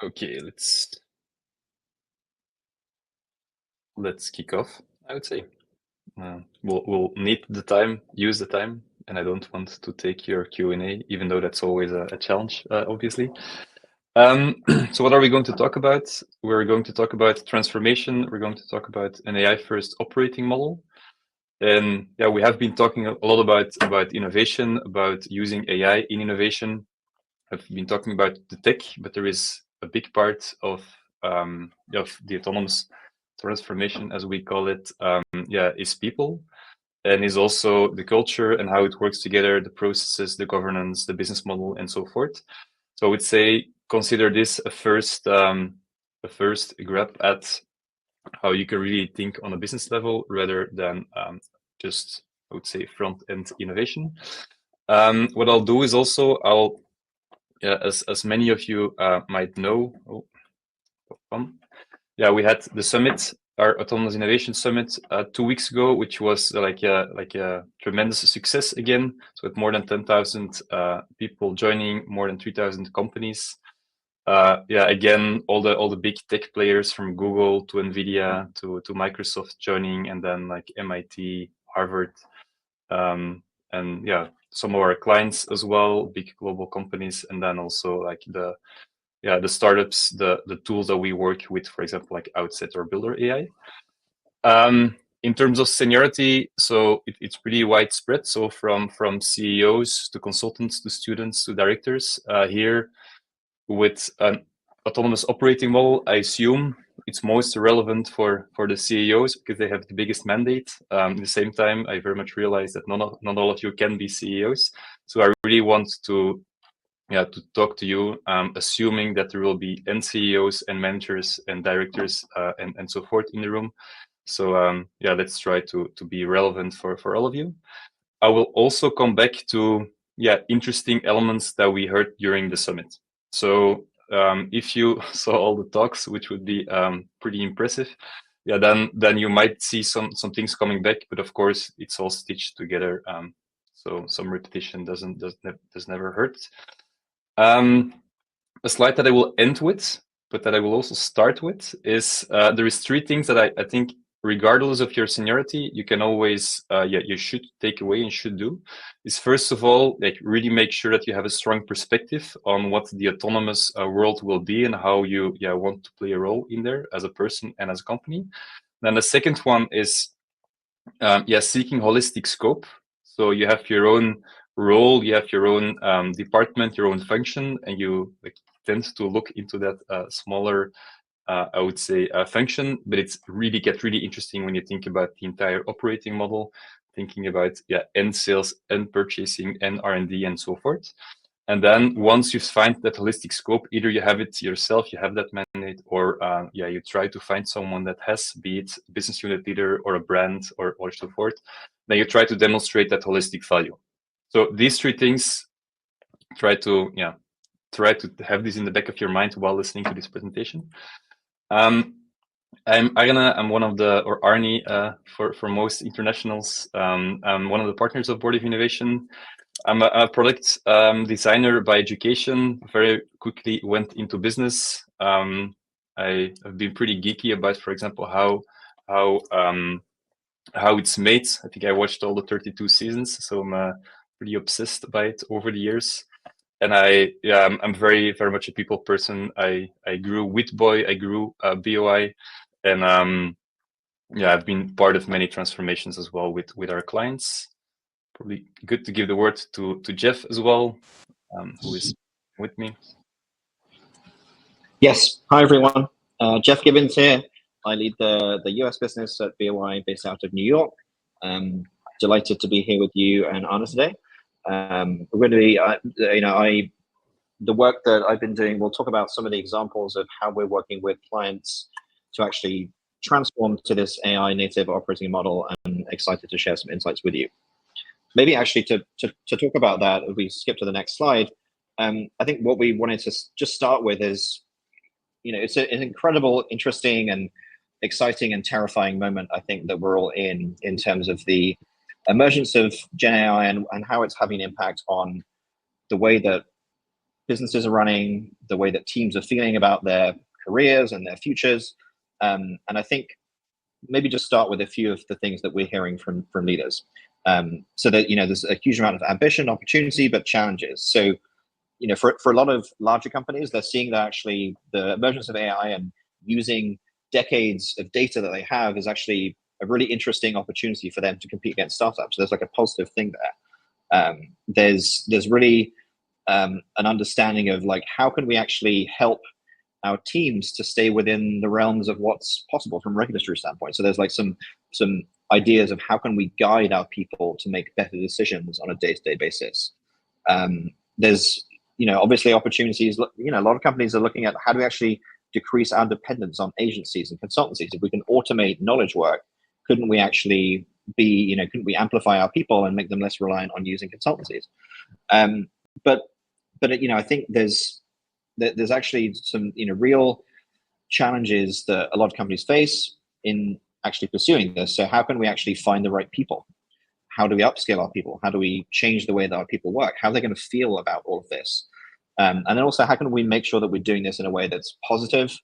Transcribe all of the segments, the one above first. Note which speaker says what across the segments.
Speaker 1: Okay, let's kick off, I would say. We'll need the time, use the time, and I don't want to take your Q&A, even though that's always a challenge, obviously. So what are we going to talk about? We're going to talk about transformation. We're going to talk about an AI-first operating model. And yeah, we have been talking a lot about innovation, about using AI in innovation. I've been talking about the tech, but there is a big part of the autonomous transformation, as we call it, is people, and is also the culture and how it works together, the processes, the governance, the business model, and so forth. So I would say consider this a first grab at how you can really think on a business level rather than just, I would say, front end innovation. What I'll do is also as many of you might know, we had the summit, our Autonomous Innovation Summit, 2 weeks ago, which was like a tremendous success again. So with more than 10,000 people joining, more than 3,000 companies. Again, all the big tech players from Google to Nvidia to Microsoft joining, and then like MIT, Harvard, and some of our clients as well, big global companies, and then also like the startups, the tools that we work with, for example, like Outset or Builder AI. In terms of seniority, so it's pretty widespread. So from CEOs to consultants to students to directors here with an autonomous operating model, I assume it's most relevant for the CEOs because they have the biggest mandate. At the same time, I very much realize that not all of you can be CEOs. So I really want to talk to you, assuming that there will be CEOs and managers and directors and so forth in the room. So let's try to be relevant for all of you. I will also come back to interesting elements that we heard during the summit. So if you saw all the talks, which would be pretty impressive, then you might see some things coming back. But of course, it's all stitched together. So some repetition does never hurt. A slide that I will end with, but that I will also start with, is there is 3 things that I think, regardless of your seniority, you can always, you should take away and should do. Is first of all, like really make sure that you have a strong perspective on what the autonomous world will be and how you want to play a role in there as a person and as a company. Then the second one is seeking holistic scope. So you have your own role, you have your own department, your own function, and you tend to look into that smaller, I would say, function. But it's really really interesting when you think about the entire operating model, thinking about end sales, end purchasing, and R&D, and so forth. And then once you find that holistic scope, either you have it yourself, you have that mandate, or you try to find someone that has, be it a business unit leader or a brand or so forth. Then you try to demonstrate that holistic value. So these 3 things, try to have this in the back of your mind while listening to this presentation. I'm Arne. I'm one of the, or Arnie for most internationals. I'm one of the partners of Board of Innovation. I'm a product designer by education. Very quickly went into business. I have been pretty geeky about, for example, how it's made. I think I watched all the 32 seasons, so I'm pretty obsessed by it over the years. And I'm very much a people person. I grew with Boy, I grew BOI, and I've been part of many transformations as well with our clients. Probably good to give the word to Jeff as well, who is with me.
Speaker 2: Yes. Hi, everyone. Jeff Gibbons here. I lead the US business at BOI based out of New York. Delighted to be here with you and Anna today. We're going to be, the work that I've been doing, we'll talk about some of the examples of how we're working with clients to actually transform to this AI native operating model, and excited to share some insights with you. Maybe actually to talk about that, if we skip to the next slide, I think what we wanted to just start with is, it's an incredible, interesting, and exciting and terrifying moment, I think, that we're all in terms of the emergence of Gen AI and how it's having an impact on the way that businesses are running, the way that teams are feeling about their careers and their futures. And I think maybe just start with a few of the things that we're hearing from leaders. So that, there's a huge amount of ambition, opportunity, but challenges. So, for a lot of larger companies, they're seeing that actually the emergence of AI and using decades of data that they have is actually a really interesting opportunity for them to compete against startups. So there's like a positive thing there. There's really an understanding of like, how can we actually help our teams to stay within the realms of what's possible from a regulatory standpoint. So there's like some ideas of how can we guide our people to make better decisions on a day-to-day basis. There's obviously opportunities. A lot of companies are looking at how do we actually decrease our dependence on agencies and consultancies. If we can automate knowledge work, couldn't we actually couldn't we amplify our people and make them less reliant on using consultancies? But I think there's actually some real challenges that a lot of companies face in actually pursuing this. So how can we actually find the right people? How do we upscale our people? How do we change the way that our people work? How are they going to feel about all of this? And then also, how can we make sure that we're doing this in a way that's positive,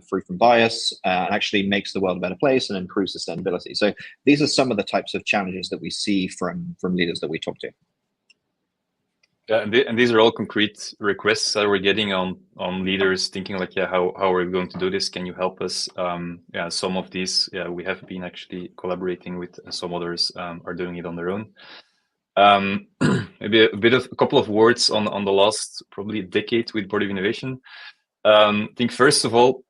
Speaker 2: free from bias, and actually makes the world a better place and improves sustainability? So these are some of the types of challenges that we see from leaders that we talk to.
Speaker 1: Yeah, and these are all concrete requests that we're getting on leaders thinking like, how are we going to do this? Can you help us? Some of these, we have been actually collaborating with, some others are doing it on their own. Maybe a couple of words on the last probably decade with Board of Innovation. I think first of all,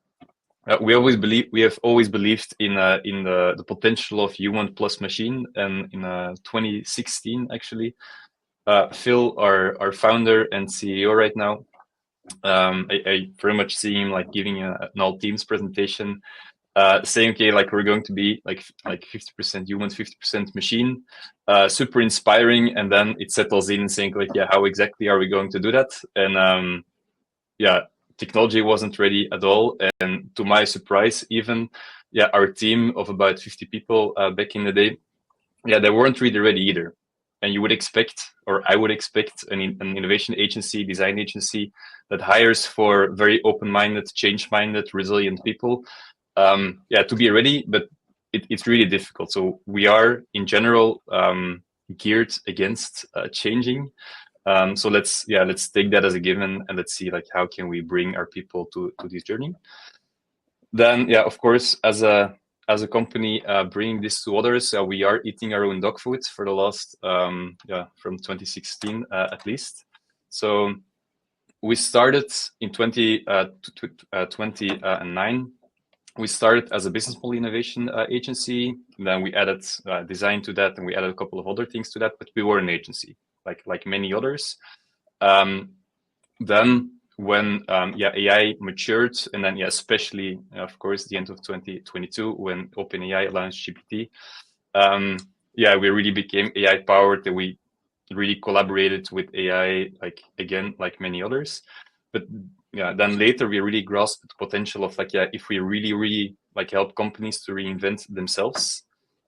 Speaker 1: we have always believed in the potential of human plus machine, and in 2016 actually. Phil, our founder and CEO right now, I very much see him like giving an all teams presentation, saying, okay, like we're going to be like 50% human, 50% machine, super inspiring. And then it settles in saying like, how exactly are we going to do that? And technology wasn't ready at all. And to my surprise, even, our team of about 50 people back in the day, they weren't really ready either. And you would expect, or I would expect, an innovation agency, design agency that hires for very open-minded, change-minded, resilient people, to be ready. But it's really difficult. So we are, in general, geared against changing. So let's take that as a given, and let's see like how can we bring our people to this journey. Then, of course, as a company bringing this to others, we are eating our own dog food for the last, from 2016 at least. So we started in 2009. We started as a business model innovation agency. Then we added design to that, and we added a couple of other things to that. But we were an agency, like many others. Then when AI matured, and then especially of course the end of 2022 when OpenAI launched GPT, we really became AI powered, and we really collaborated with AI like many others. But then later we really grasped the potential of if we really help companies to reinvent themselves,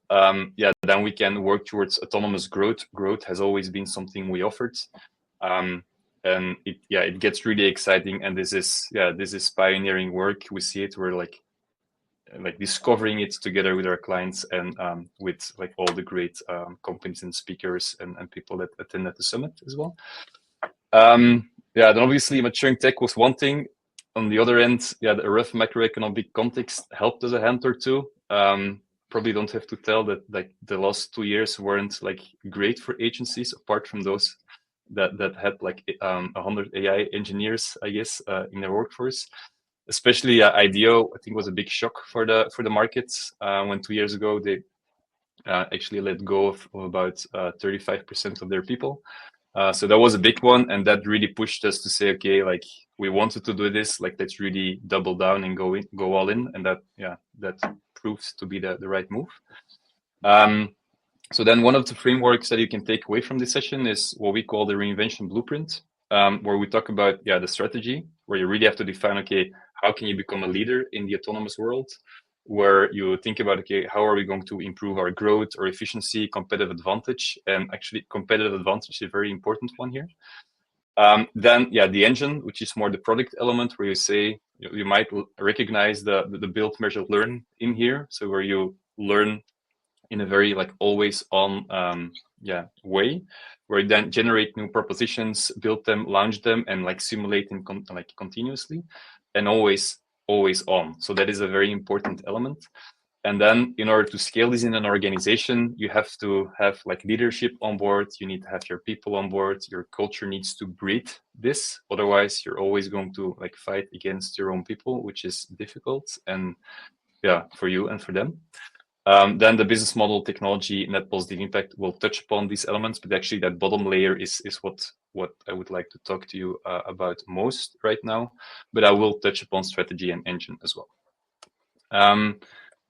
Speaker 1: then we can work towards autonomous growth. Growth has always been something we offered. And it gets really exciting, and this is pioneering work. We see it, we're like discovering it together with our clients and with all the great companies and speakers and people that attended the summit as well. Then obviously maturing tech was one thing. On the other end, the rough macroeconomic context helped us a hand or two. Probably don't have to tell that the last 2 years weren't great for agencies, apart from those that had 100 AI engineers, I guess, in their workforce. Especially IDEO, I think, was a big shock for the markets when 2 years ago they actually let go of about 35% of their people. So that was a big one, and that really pushed us to say, okay, we wanted to do this, let's really double down and go all in, and that proved to be the right move. So then one of the frameworks that you can take away from this session is what we call the reinvention blueprint, where we talk about the strategy, where you really have to define, okay, how can you become a leader in the autonomous world, where you think about, okay, how are we going to improve our growth or efficiency, competitive advantage? And actually competitive advantage is a very important one here. Then, yeah, the engine, which is more the product element, where you say you might recognize the build, measure, learn in here. So where you learn in a very like always on way, where you then generate new propositions, build them, launch them, and like simulate them like continuously, and always on. So that is a very important element. And then in order to scale this in an organization, you have to have like leadership on board. You need to have your people on board. Your culture needs to breathe this. Otherwise, you're always going to like fight against your own people, which is difficult. And yeah, for you and for them. Then the business model, technology, net positive impact will touch upon these elements, but actually that bottom layer is what I would like to talk to you about most right now. But I will touch upon strategy and engine as well.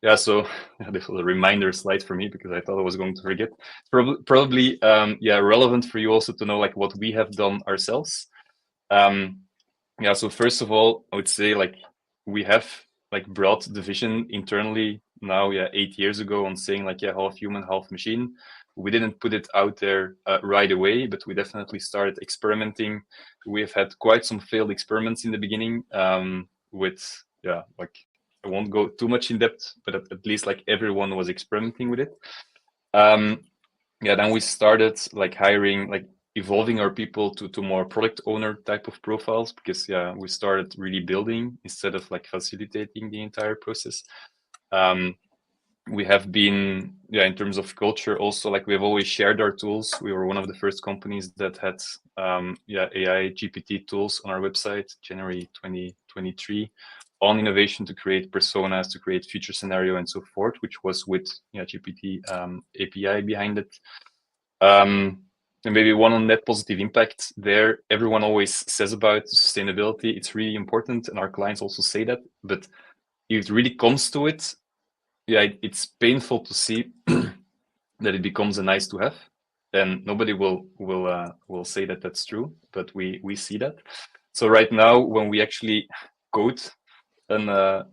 Speaker 1: Yeah, so this was a reminder slide for me because I thought I was going to forget. Probably yeah, relevant for you also to know like what we have done ourselves. Yeah, so first of all, I would say like we have like brought the vision internally now, yeah, 8 years ago on saying like, yeah, half human, half machine. We didn't put it out there right away, but we definitely started experimenting. We've had quite some failed experiments in the beginning with, yeah, like I won't go too much in depth, but at least like everyone was experimenting with it. Yeah, then we started like hiring, like evolving our people to more product owner type of profiles, because yeah, we started really building instead of like facilitating the entire process. We have been, yeah, in terms of culture also, like we've always shared our tools. We were one of the first companies that had yeah, AI GPT tools on our website, January 2023, on innovation to create personas, to create future scenario and so forth, which was with, yeah, GPT API behind it. And maybe one on net positive impact there. Everyone always says about sustainability. It's really important, and our clients also say that. But if it really comes to it, yeah, it's painful to see that it becomes a nice to have. And nobody will say that that's true, but we see that. So right now, when we actually code a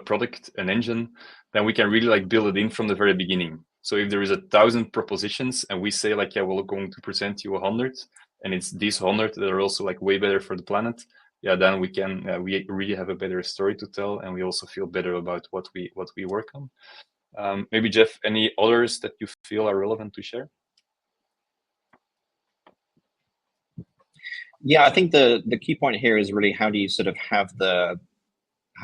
Speaker 1: product, an engine, then we can really like build it in from the very beginning. So if there is 1,000 propositions and we say like, yeah, we're going to present you 100, and it's these 100 that are also like way better for the planet, yeah, then we can we really have a better story to tell, and we also feel better about what we work on. Maybe Jeff, any others that you feel are relevant to share?
Speaker 2: Yeah, I think the key point here is really how do you sort of how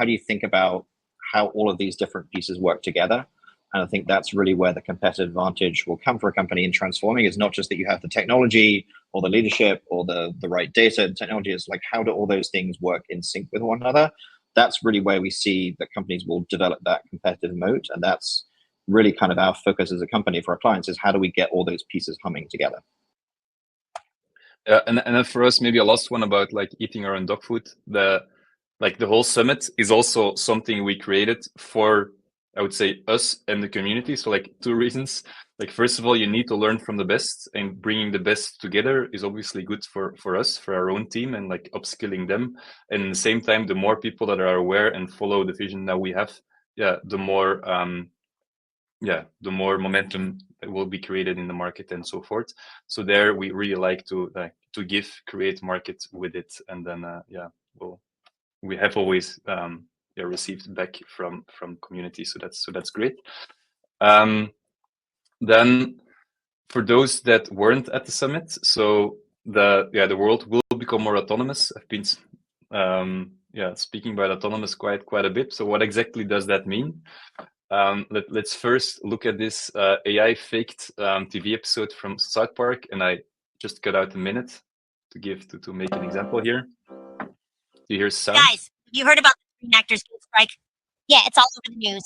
Speaker 2: do you think about how all of these different pieces work together? And I think that's really where the competitive advantage will come for a company in transforming. Is not just that you have the technology or the leadership or the right data and technology. Is like how do all those things work in sync with one another? That's really where we see that companies will develop that competitive moat, and that's really kind of our focus as a company for our clients, is how do we get all those pieces humming together.
Speaker 1: And then for us, maybe a last one about like eating our own dog food. The whole summit is also something we created for, I would say, us and the community. So like 2 reasons. Like first of all, you need to learn from the best, and bringing the best together is obviously good for us, for our own team, and like upskilling them. And at the same time, the more people that are aware and follow the vision that we have, yeah, the more the more momentum that will be created in the market and so forth. So there we really like to create market with it, and then we have always received back from community, so that's great. Then for those that weren't at the summit, so the world will become more autonomous. I've been speaking about autonomous quite a bit. So what exactly does that mean? Let's first look at this AI faked TV episode from South Park, and I just cut out a minute to make an example here. Do you hear sound?
Speaker 3: Guys, you heard about the Screen Actors Guild strike? Yeah, it's all over the news.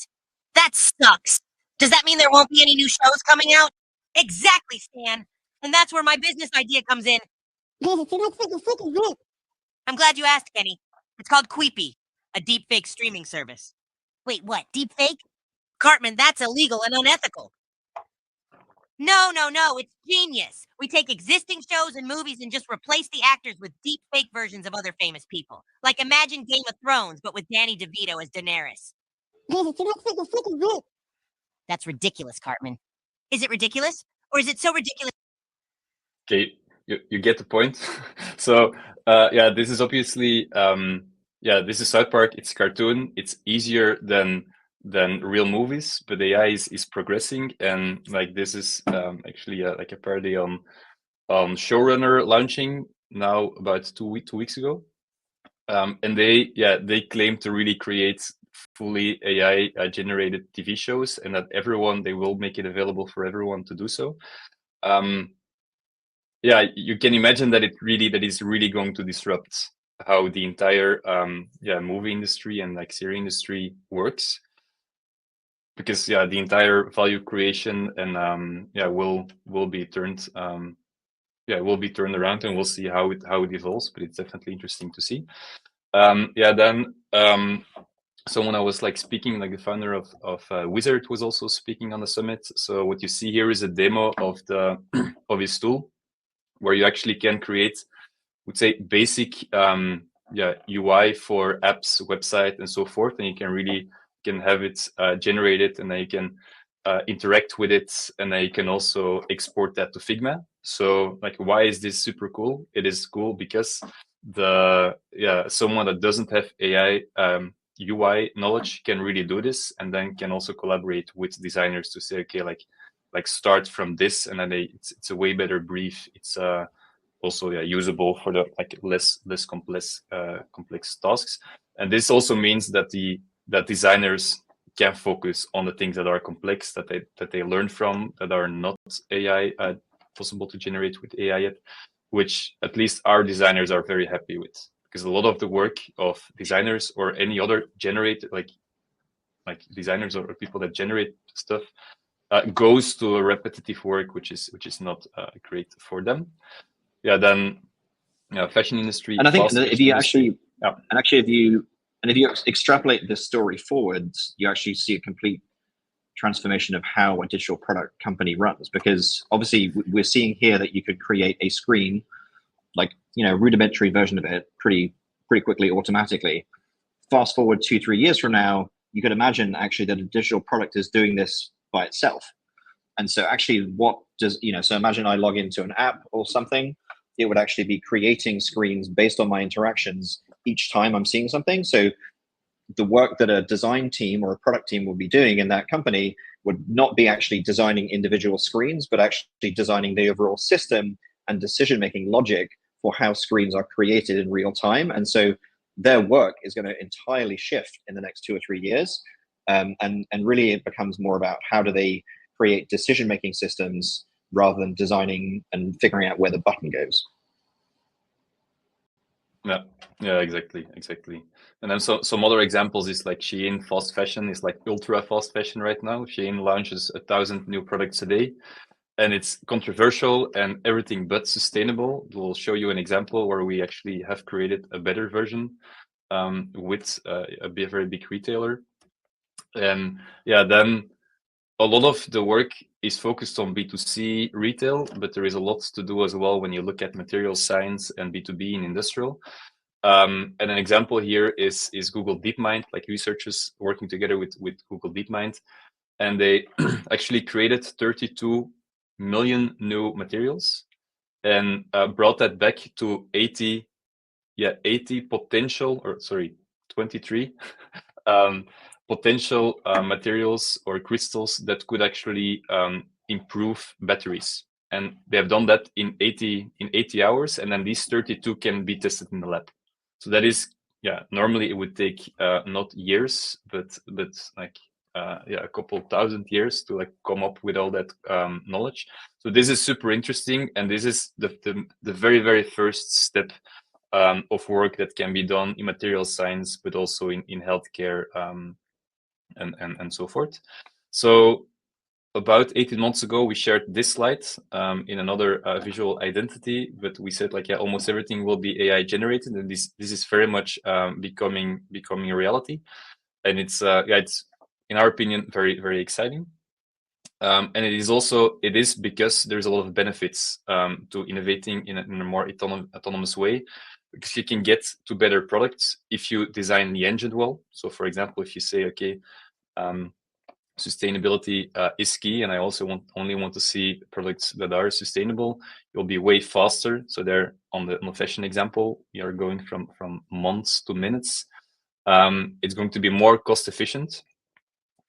Speaker 3: That sucks. Does that mean there won't be any new shows coming out? Exactly, Stan. And that's where my business idea comes in. I'm glad you asked, Kenny. It's called Queepy, a deepfake streaming service. Wait, what? Deepfake? Cartman, that's illegal and unethical. No, it's genius. We take existing shows and movies and just replace the actors with deep fake versions of other famous people. Like imagine Game of Thrones, but with Danny DeVito as Daenerys. That's ridiculous, Cartman. Is it ridiculous? Or is it so ridiculous?
Speaker 1: Okay, you get the point. So yeah, this is obviously yeah, this is South Park. It's cartoon. It's easier than real movies, but AI is progressing, and like this is actually like a parody on Showrunner launching now about 2 weeks ago, and they claim to really create fully AI generated TV shows, and that they will make it available for everyone to do so. Yeah, you can imagine that that is really going to disrupt how the entire movie industry and like series industry works, because yeah, the entire value creation and will be turned will be turned around, and we'll see how it evolves. But it's definitely interesting to see. Then someone I was like speaking, like the founder of Wizard was also speaking on the summit. So what you see here is a demo of the of his tool, where you actually can create, would say, basic UI for apps, website, and so forth, and you can really have it generated, and then you can interact with it, and then you can also export that to Figma. So like, why is this super cool? It is cool because someone that doesn't have AI UI knowledge can really do this, and then can also collaborate with designers to say, okay, like start from this, and then it's a way better brief. It's also usable for the like less complex tasks, and this also means that that designers can focus on the things that are complex, that they learn from, that are not AI possible to generate with AI yet, which at least our designers are very happy with, because a lot of the work of designers or any other like designers or people that generate stuff goes to a repetitive work, which is not great for them. Then fashion industry.
Speaker 2: And I think if you actually, if you extrapolate this story forwards, you actually see a complete transformation of how a digital product company runs. Because obviously, we're seeing here that you could create a screen, like rudimentary version of it, pretty quickly, automatically. Fast forward 2-3 years from now, you could imagine actually that a digital product is doing this by itself. And so actually, what does so imagine I log into an app or something. It would actually be creating screens based on my interactions each time I'm seeing something. So the work that a design team or a product team will be doing in that company would not be actually designing individual screens, but actually designing the overall system and decision-making logic for how screens are created in real time. And so their work is going to entirely shift in the next 2 or 3 years. And really it becomes more about how do they create decision-making systems rather than designing and figuring out where the button goes.
Speaker 1: Yeah, exactly. And then some other examples is like Shein fast fashion is like ultra fast fashion right now. Shein launches 1,000 new products a day, and it's controversial and everything but sustainable. We'll show you an example where we actually have created a better version with a very big retailer. And then a lot of the work is focused on B2C retail, but there is a lot to do as well when you look at material science and B2B in industrial. And an example here is Google DeepMind, like researchers working together with Google DeepMind, and they actually created 32 million new materials and brought that back to 80 potential, or sorry, 23 potential materials or crystals that could actually improve batteries. And they have done that in 80 hours, and then these 32 can be tested in the lab. So that is, normally it would take not years, but like a couple thousand years to like come up with all that knowledge. So this is super interesting, and this is the very, very first step of work that can be done in material science, but also in healthcare and so forth. So about 18 months ago, we shared this slide in another visual identity, but we said like, almost everything will be AI generated, and this is very much becoming a reality, and it's in our opinion very, very exciting. And it is because there's a lot of benefits to innovating in a more autonomous way, because you can get to better products if you design the engine well. So for example, if you say, okay, sustainability is key, and I also only want to see products that are sustainable. You'll be way faster. So there, on the fashion example, you're going from months to minutes. It's going to be more cost efficient.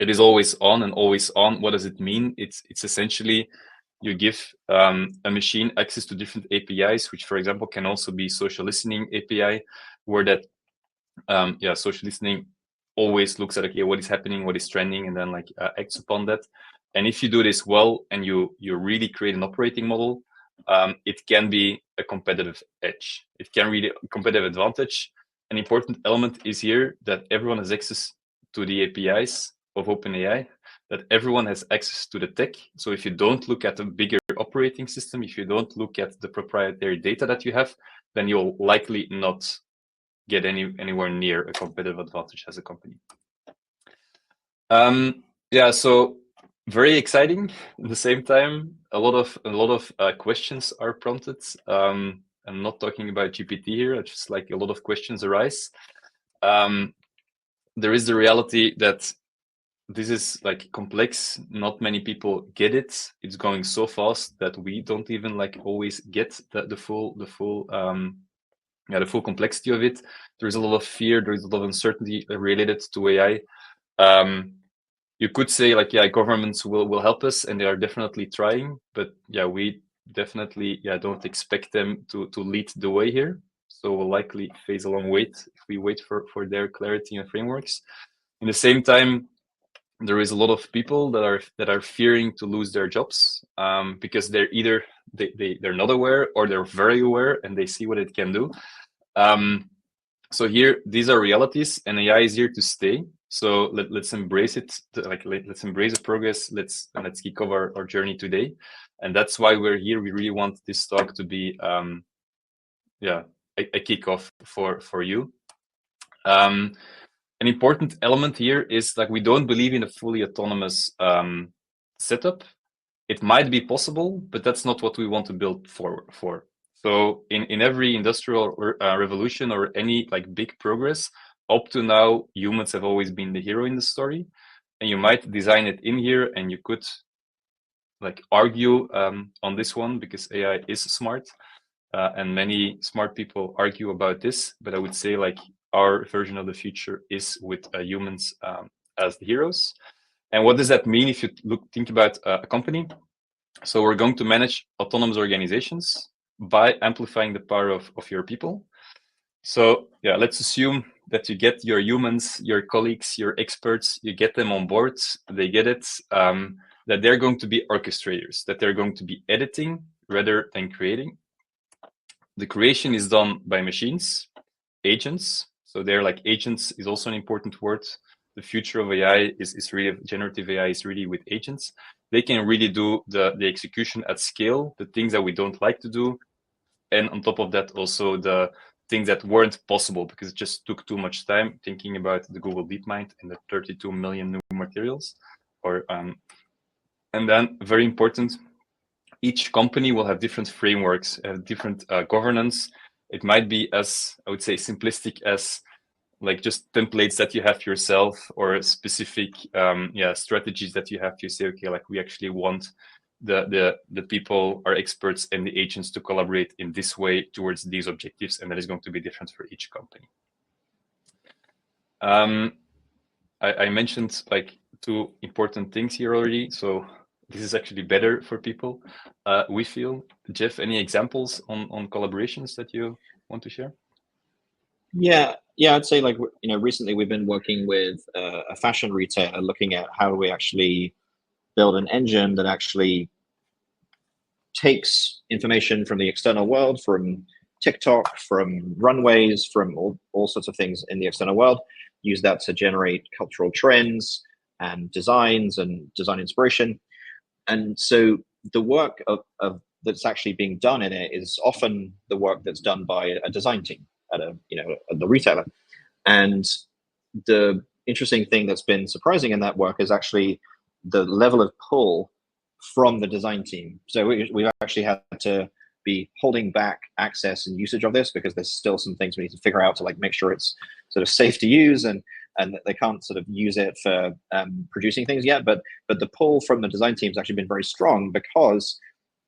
Speaker 1: It is always on, and always on. What does it mean? It's essentially you give a machine access to different APIs, which, for example, can also be social listening API, where that social listening always looks at, okay, what is happening, what is trending, and then like acts upon that. And if you do this well, and you really create an operating model, it can be a competitive edge. It can really a competitive advantage. An important element is here that everyone has access to the APIs of OpenAI, that everyone has access to the tech. So if you don't look at a bigger operating system, if you don't look at the proprietary data that you have, then you'll likely not get anywhere near a competitive advantage as a company. So very exciting. At the same time, a lot of questions are prompted. I'm not talking about GPT here. It's just like a lot of questions arise. There is the reality that this is like complex. Not many people get it. It's going so fast that we don't even like always get the full complexity of it. There's a lot of fear. There's a lot of uncertainty related to AI. You could say like, yeah, governments will help us, and they are definitely trying. But yeah, we definitely don't expect them to lead the way here. So we'll likely face a long wait if we wait for their clarity and frameworks. In the same time, there is a lot of people that are fearing to lose their jobs because they're either they're not aware, or they're very aware and they see what it can do. So here, these are realities, and AI is here to stay. So let's embrace it. Let's embrace the progress. Let's kick off our journey today, and that's why we're here. We really want this talk to be a kickoff for you. An important element here is like we don't believe in a fully autonomous setup. It might be possible, but that's not what we want to build for. So in every industrial revolution or any like big progress, up to now, humans have always been the hero in the story. And you might design it in here, and you could like argue on this one because AI is smart, and many smart people argue about this. But I would say like our version of the future is with humans as the heroes. And what does that mean if you think about a company? So we're going to manage autonomous organizations by amplifying the power of your people. So yeah, let's assume that you get your humans, your colleagues, your experts, you get them on board, they get it, that they're going to be orchestrators, that they're going to be editing rather than creating. The creation is done by machines, agents. So they're like agents is also an important word. The future of AI is really, generative AI is really with agents. They can really do the execution at scale, the things that we don't like to do. And on top of that, also the things that weren't possible because it just took too much time, thinking about the Google DeepMind and the 32 million new materials. And then very important, each company will have different frameworks, different governance. It might be as, I would say, simplistic as like just templates that you have yourself, or specific strategies that you have to say, okay, like we actually want the people, our experts and the agents to collaborate in this way towards these objectives, and that is going to be different for each company. I mentioned like two important things here already, so this is actually better for people, we feel. Jeff, any examples on collaborations that you want to share?
Speaker 2: Yeah, I'd say like, recently we've been working with a fashion retailer, looking at how do we actually build an engine that actually takes information from the external world, from TikTok, from runways, from all sorts of things in the external world, use that to generate cultural trends and designs and design inspiration. And so the work of that's actually being done in it is often the work that's done by a design team at at the retailer. And the interesting thing that's been surprising in that work is actually the level of pull from the design team. So we've actually had to be holding back access and usage of this because there's still some things we need to figure out to like make sure it's sort of safe to use. And and they can't sort of use it for producing things yet. But the pull from the design team has actually been very strong, because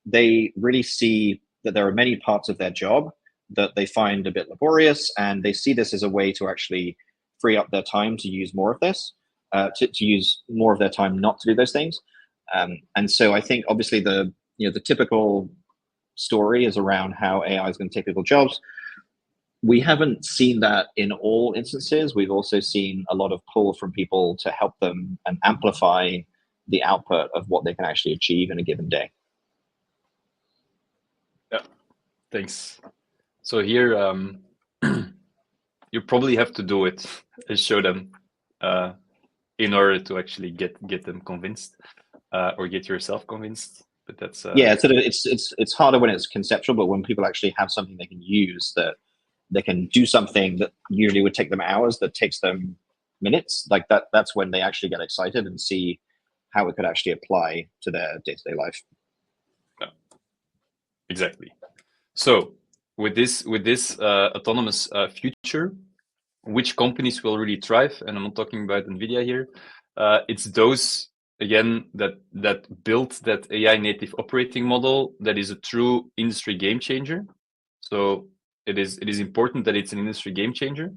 Speaker 2: they really see that there are many parts of their job that they find a bit laborious, and they see this as a way to actually free up their time to use more of this, to use more of their time not to do those things. And so I think obviously the typical story is around how AI is going to take people's jobs. We haven't seen that in all instances. We've also seen a lot of pull from people to help them and amplify the output of what they can actually achieve in a given day.
Speaker 1: Yeah, thanks. So here, you probably have to do it and show them in order to actually get them convinced, or get yourself convinced. But that's
Speaker 2: it's harder when it's conceptual, but when people actually have something they can use, that they can do something that usually would take them hours, that takes them minutes, like that's when they actually get excited and see how it could actually apply to their day-to-day life.
Speaker 1: Yeah, exactly. So with this autonomous future, which companies will really thrive? And I'm not talking about NVIDIA here. It's those, again, that built that AI native operating model that is a true industry game changer. So it is important that it's an industry game changer.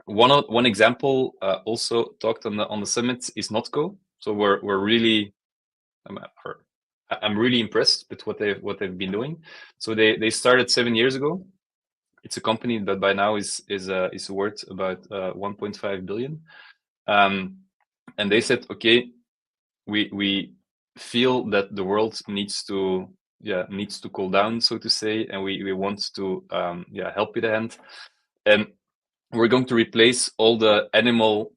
Speaker 1: One example also talked on the summit is Notco. So we're really, I'm really impressed with what they've been doing. So they started 7 years ago. It's a company that by now is worth about 1.5 billion. And they said, okay, we feel that the world needs to cool down, so to say, and we want to help with a hand, and we're going to replace all the animal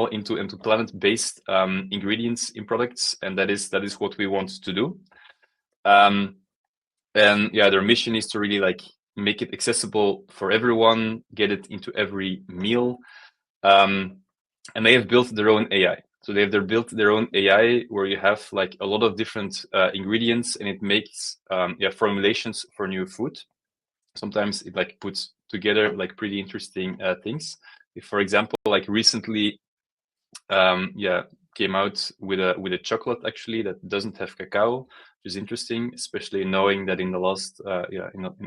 Speaker 1: into planet-based ingredients in products, and that is what we want to do. And their mission is to really like make it accessible for everyone, get it into every meal. And they have built their own AI. So they've built their own AI where you have like a lot of different ingredients, and it makes formulations for new food. Sometimes it like puts together like pretty interesting things. If, for example, like recently, came out with a chocolate actually that doesn't have cacao, which is interesting, especially knowing that in the last a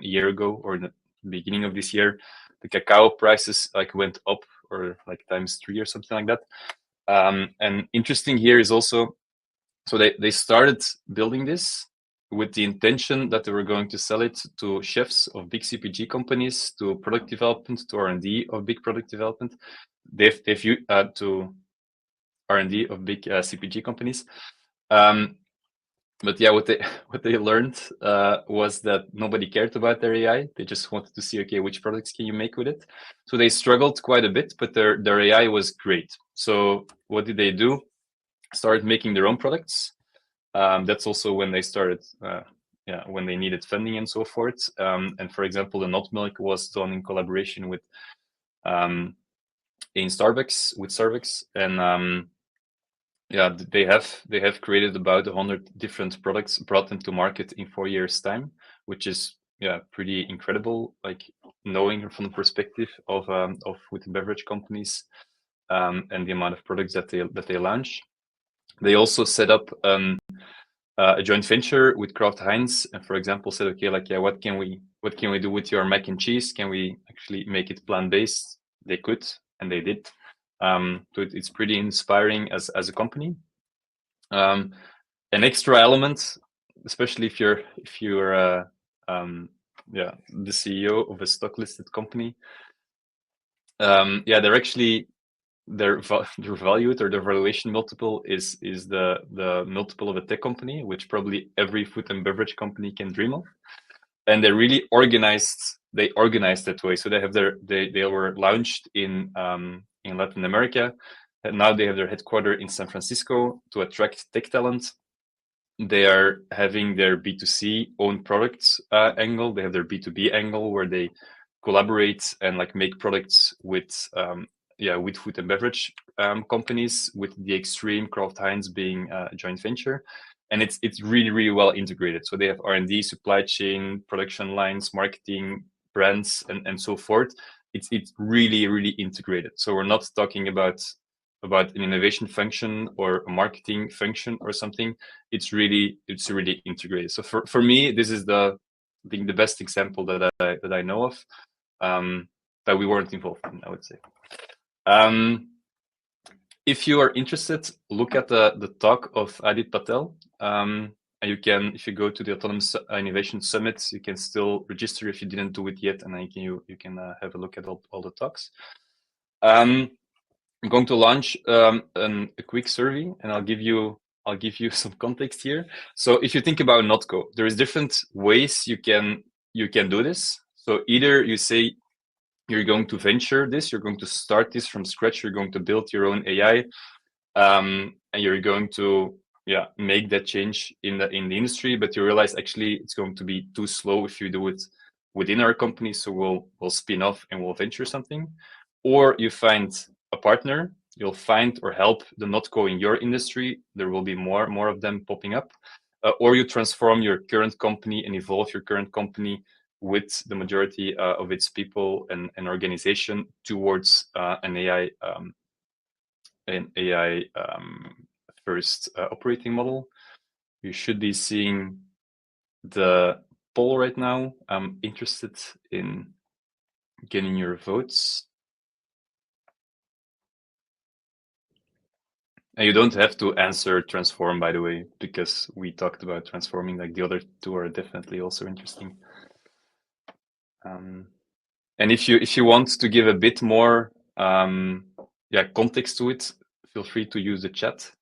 Speaker 1: year ago or in the beginning of this year, the cacao prices like went up or like ×3 or something like that. And interesting here is also, so they started building this with the intention that they were going to sell it to chefs of big CPG companies, to product development, to R&D of big product development. They've to R&D of big CPG companies. But yeah, what they learned was that nobody cared about their AI. They just wanted to see, okay, which products can you make with it? So they struggled quite a bit, but their AI was great. So what did they do? Started making their own products. That's also when they started, when they needed funding and so forth. And for example, the nut milk was done in collaboration with Starbucks, and they have created about 100 different products, brought them to market in 4 years' time, which is pretty incredible. Like knowing from the perspective of food and beverage companies, and the amount of products that they launch. They also set up a joint venture with Kraft Heinz, and for example said, okay, like what can we do with your mac and cheese? Can we actually make it plant-based? They could, and they did. So it's pretty inspiring as a company. An extra element, especially if you're the CEO of a stock listed company, they're actually their valued, or their valuation multiple is the multiple of a tech company, which probably every food and beverage company can dream of. And they really organized that way. So they were launched in Latin America, and now they have their headquarters in San Francisco to attract tech talent. They are having their B2C own products angle. They have their B2B angle where they collaborate and like make products with food and beverage companies, with the extreme Kraft Heinz being a joint venture. And it's really, really well integrated. So they have R&D, supply chain, production lines, marketing, brands, and so forth. it's really integrated. So we're not talking about an innovation function or a marketing function or something. It's really integrated. So for me, this is I think the best example that I know of, that we weren't involved in, I would say. If you are interested, look at the talk of Adit Patel. And you can, if you go to the Autonomous Innovation Summit, you can still register if you didn't do it yet, and then you can have a look at all the talks. I'm going to launch a quick survey, and I'll give you some context here. So if you think about Notco, there is different ways you can do this. So either you say you're going to venture this, you're going to start this from scratch, you're going to build your own AI, and you're going to make that change in the industry, but you realize actually it's going to be too slow if you do it within our company, so we'll spin off and we'll venture something. Or you find a partner, you'll find or help the Notco in your industry, there will be more of them popping up. Or you transform your current company and evolve your current company with the majority of its people and organization towards an AI first operating model. You should be seeing the poll right now. I'm interested in getting your votes. And you don't have to answer transform, by the way, because we talked about transforming. Like the other two are definitely also interesting. And if you want to give a bit more context to it, feel free to use the chat.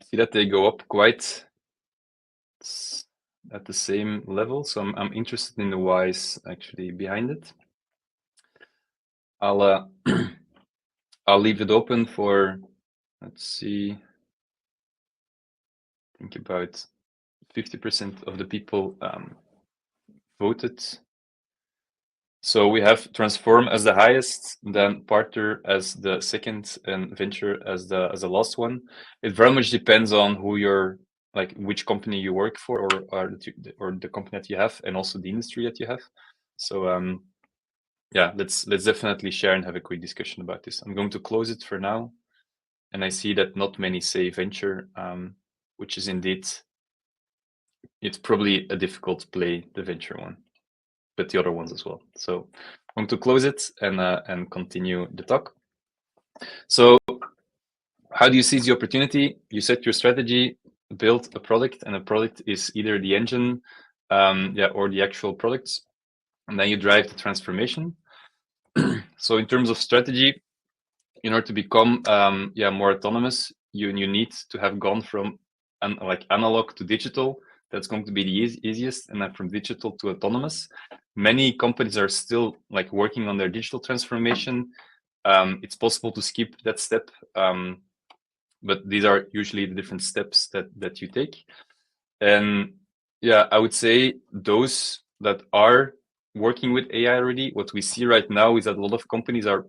Speaker 1: See that they go up quite at the same level, so I'm interested in the whys actually behind it. I'll I'll leave it open for, let's see, I think about 50% of the people voted. So we have transform as the highest, then partner as the second, and venture as the last one. It very much depends on who you're, like which company you work for, or the company that you have, and also the industry that you have. So let's definitely share and have a quick discussion about this. I'm going to close it for now, and I see that not many say venture, which is indeed, it's probably a difficult play, the venture one, but the other ones as well. So I'm going to close it and continue the talk. So how do you seize the opportunity? You set your strategy, build a product, and a product is either the engine, or the actual products, and then you drive the transformation. So in terms of strategy, in order to become more autonomous, you need to have gone from analog to digital. That's going to be the easiest, and then from digital to autonomous. Many companies are still working on their digital transformation. It's possible to skip that step, but these are usually the different steps that you take. And I would say those that are working with AI already, what we see right now is that a lot of companies are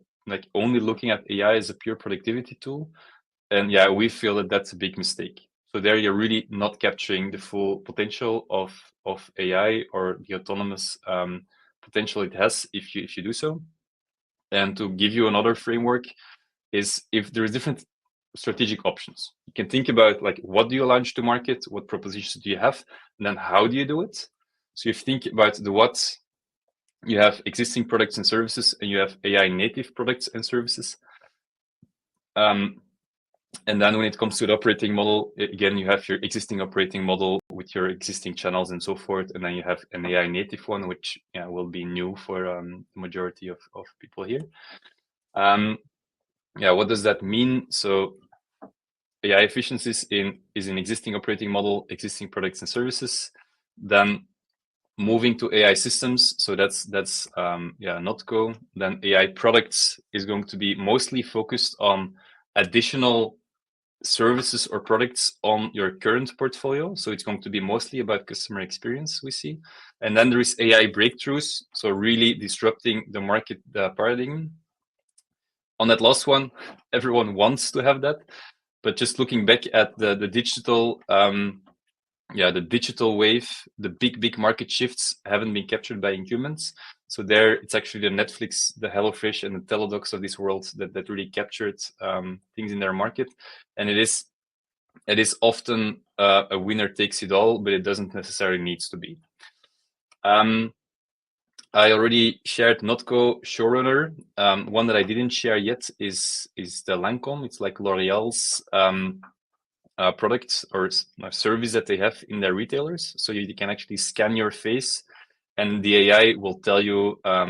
Speaker 1: only looking at AI as a pure productivity tool. And we feel that that's a big mistake. So there you're really not capturing the full potential of AI or the autonomous potential it has if you do so. And to give you another framework is, if there is different strategic options, you can think about what do you launch to market, what propositions do you have, and then how do you do it. So if you think about the what, you have existing products and services, and you have AI native products and services. And then when it comes to the operating model, again, you have your existing operating model with your existing channels and so forth. And then you have an AI native one, which will be new for the majority of people here. What does that mean? So AI efficiencies is an existing operating model, existing products and services. Then moving to AI systems, so that's Notco. Then AI products is going to be mostly focused on additional services or products on your current portfolio. So it's going to be mostly about customer experience, we see. And then there is AI breakthroughs, so really disrupting the market paradigm. On that last one, everyone wants to have that, but just looking back at the digital the digital wave, the big market shifts haven't been captured by incumbents. So there, it's actually the Netflix, the HelloFresh, and the Telladocs of this world that really captured things in their market. And it is often a winner takes it all, but it doesn't necessarily needs to be. I already shared Notco Showrunner. One that I didn't share yet is the Lancome. It's like L'Oreal's product or service that they have in their retailers. So you can actually scan your face, and the AI will tell you, how,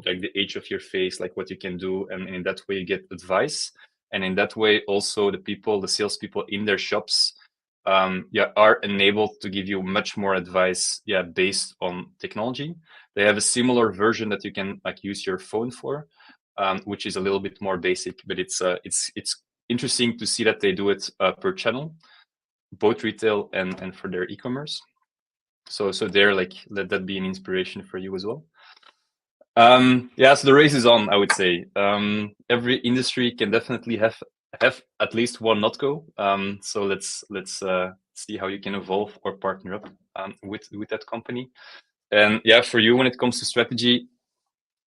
Speaker 1: like, the age of your face, like what you can do, and in that way you get advice. And in that way, also the salespeople in their shops, are enabled to give you much more advice, based on technology. They have a similar version that you can like use your phone for, which is a little bit more basic, but it's interesting to see that they do it per channel, both retail and for their e-commerce. So there, like, let that be an inspiration for you as well. So the race is on, I would say. Every industry can definitely have at least one Notco. So let's see how you can evolve or partner up with that company. And for you, when it comes to strategy,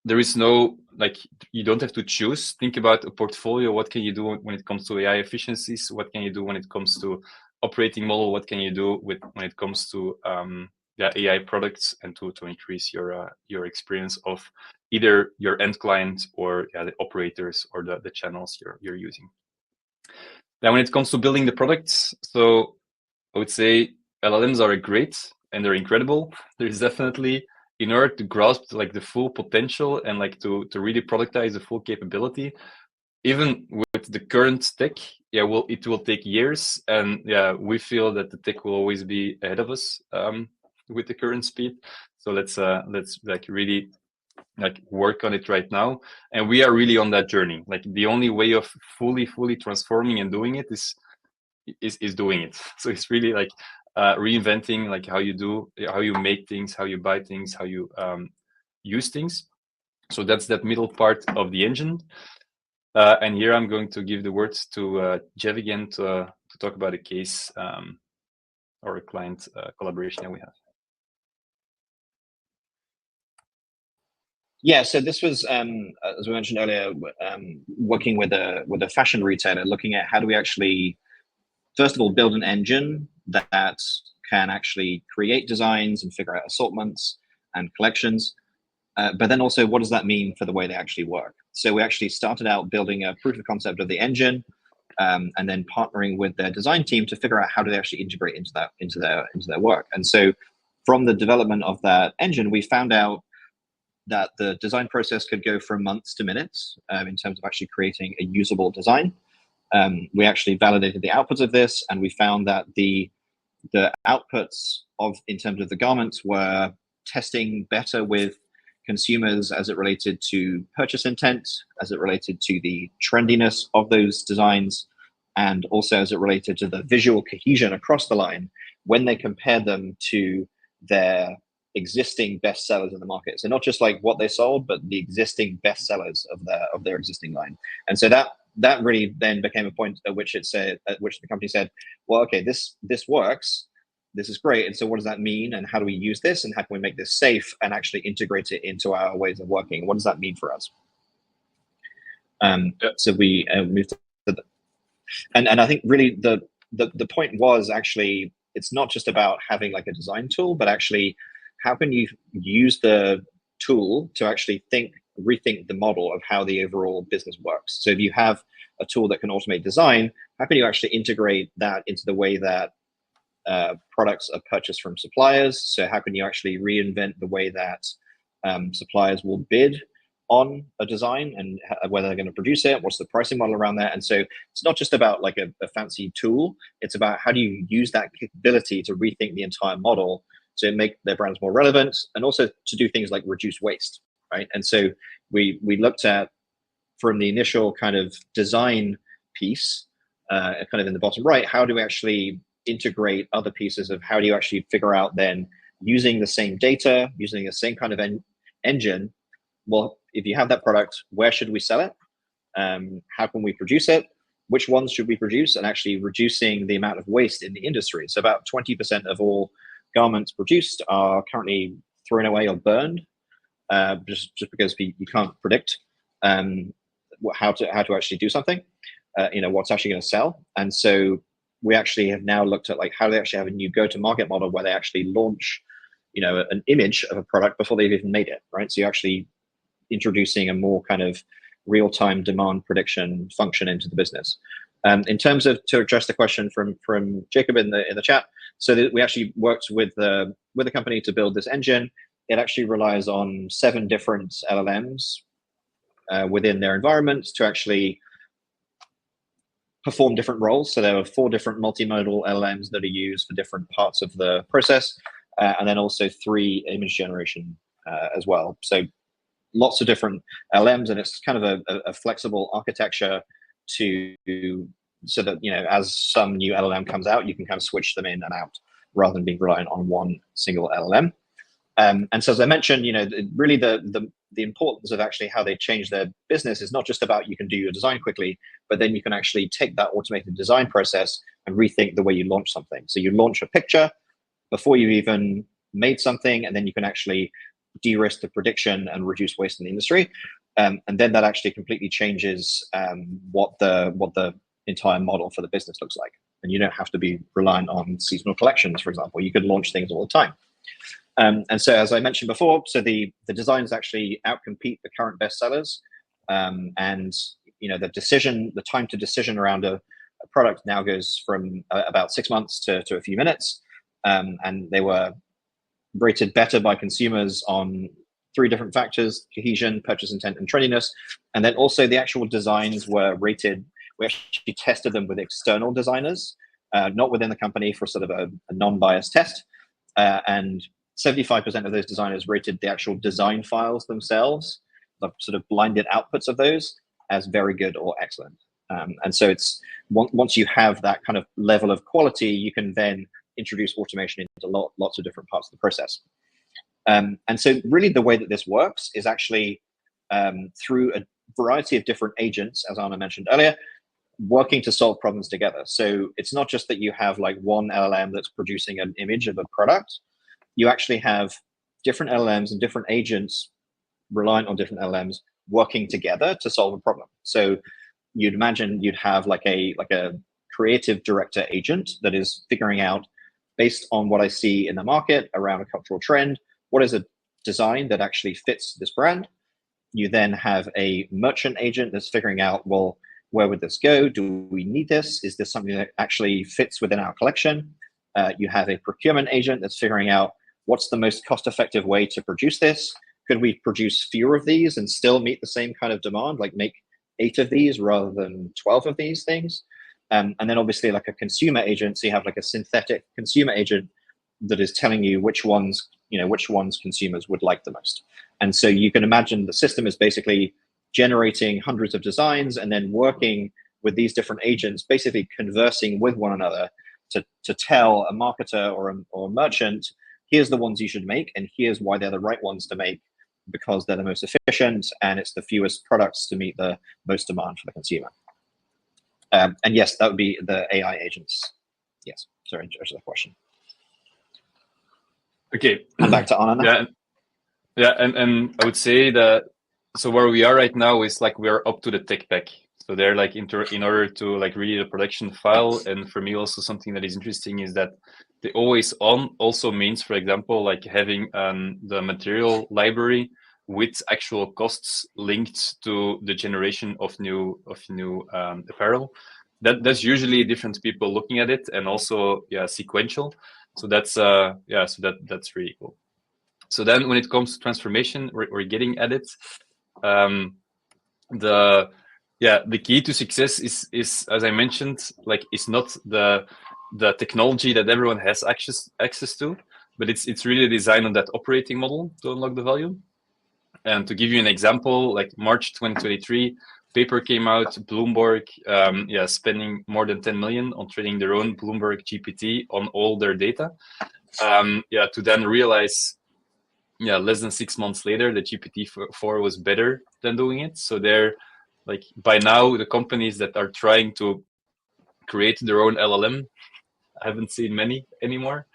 Speaker 1: there is no, like, you don't have to choose. Think about a portfolio. What can you do when it comes to AI efficiencies? What can you do when it comes to operating model? What can you do when it comes to AI products, and to increase your experience of either your end client or the operators or the channels you're using. Now, when it comes to building the products, so I would say LLMs are great and they're incredible. There is definitely, in order to grasp like the full potential and like to really productize the full capability, even with the current tech, it will take years, and we feel that the tech will always be ahead of us with the current speed. So let's like really like work on it right now, and we are really on that journey. Like, the only way of fully transforming and doing it is doing it. So it's really like reinventing, like how you make things, how you buy things, how you use things. So that's that middle part of the engine. And here I'm going to give the words to Jeff again to talk about a case or a client collaboration that we have.
Speaker 2: Yeah, so this was, as we mentioned earlier, working with a fashion retailer, looking at how do we actually, first of all, build an engine that can actually create designs and figure out assortments and collections, but then also what does that mean for the way they actually work? So we actually started out building a proof of concept of the engine, and then partnering with their design team to figure out how do they actually integrate into their work. And so from the development of that engine, we found out that the design process could go from months to minutes in terms of actually creating a usable design. We actually validated the outputs of this, and we found that the outputs in terms of the garments were testing better with consumers as it related to purchase intent, as it related to the trendiness of those designs, and also as it related to the visual cohesion across the line when they compared them to their existing bestsellers in the market. So not just like what they sold, but the existing bestsellers of their existing line. And so that really then became a point at which the company said, well, okay, this works. This is great. And so what does that mean? And how do we use this? And how can we make this safe and actually integrate it into our ways of working? What does that mean for us? So we moved to the, and I think really the point was actually, it's not just about having like a design tool, but actually how can you use the tool to actually rethink the model of how the overall business works? So if you have a tool that can automate design, how can you actually integrate that into the way that products are purchased from suppliers? So how can you actually reinvent the way that suppliers will bid on a design and whether they're going to produce it? What's the pricing model around that? And so it's not just about like a fancy tool. It's about how do you use that capability to rethink the entire model to make their brands more relevant, and also to do things like reduce waste, right? And so we looked at, from the initial kind of design piece, kind of in the bottom right, how do we actually integrate other pieces of how do you actually figure out then using the same data, using the same kind of engine, well, if you have that product, where should we sell it? How can we produce it? which ones should we produce, and actually reducing the amount of waste in the industry. So about 20% of all garments produced are currently thrown away or burned, just because you can't predict how to actually do something, what's actually going to sell. And so we actually have now looked at like how they actually have a new go-to-market model where they actually launch, an image of a product before they've even made it, right? So you're actually introducing a more kind of real-time demand prediction function into the business. In terms of, to address the question from Jacob in the chat, so that we actually worked with the company to build this engine. It actually relies on 7 different LLMs within their environment to actually perform different roles. So there are 4 different multimodal LLMs that are used for different parts of the process, and then also 3 image generation as well. So lots of different LLMs, and it's kind of a flexible architecture so that as some new LLM comes out, you can kind of switch them in and out rather than being reliant on one single LLM. And so, as I mentioned, really the importance of actually how they change their business is not just about you can do your design quickly, but then you can actually take that automated design process and rethink the way you launch something. So you launch a picture before you even made something, and then you can actually de-risk the prediction and reduce waste in the industry. And then that actually completely changes what the entire model for the business looks like. And you don't have to be reliant on seasonal collections, for example. You could launch things all the time. And so, as I mentioned before, so the designs actually outcompete the current bestsellers, and the time to decision around a product now goes from about 6 months to a few minutes, and they were rated better by consumers on 3 different factors: cohesion, purchase intent, and trendiness. And then also the actual designs were rated. We actually tested them with external designers, not within the company, for sort of a non-biased test, and 75% of those designers rated the actual design files themselves, the sort of blinded outputs of those, as very good or excellent. And so it's once you have that kind of level of quality, you can then introduce automation into lots of different parts of the process. And so really the way that this works is actually through a variety of different agents, as Anna mentioned earlier, working to solve problems together. So it's not just that you have like one LLM that's producing an image of a product. You actually have different LLMs and different agents reliant on different LLMs working together to solve a problem. So you'd imagine you'd have like a creative director agent that is figuring out, based on what I see in the market around a cultural trend, what is a design that actually fits this brand. You then have a merchant agent that's figuring out, well, where would this go? Do we need this? Is this something that actually fits within our collection? You have a procurement agent that's figuring out what's the most cost-effective way to produce this. Could we produce fewer of these and still meet the same kind of demand, like make 8 of these rather than 12 of these things? And then obviously like a consumer agent, so you have like a synthetic consumer agent that is telling you which ones consumers would like the most. And so you can imagine the system is basically generating hundreds of designs and then working with these different agents, basically conversing with one another to tell a marketer or a merchant, here's the ones you should make, and here's why they're the right ones to make, because they're the most efficient and it's the fewest products to meet the most demand for the consumer. And yes, that would be the AI agents. Yes, sorry, answer the question.
Speaker 1: Okay.
Speaker 2: And back to Anna.
Speaker 1: Yeah, and I would say that, so where we are right now is like we're up to the tech pack. So they're like in order to like read a production file. And for me also something that is interesting is that the always on also means, for example, like having the material library with actual costs linked to the generation of new apparel. That's usually different people looking at it, and also sequential. So that's that's really cool. So then when it comes to transformation, we're getting at it. The key to success is as I mentioned, like it's not the technology that everyone has access to, but it's really designed on that operating model to unlock the value. And to give you an example, like March 2023, paper came out, Bloomberg spending more than 10 million on training their own Bloomberg GPT on all their data, to then realize less than 6 months later the GPT-4 was better than doing it. So they're Like by now, the companies that are trying to create their own LLM, I haven't seen many anymore.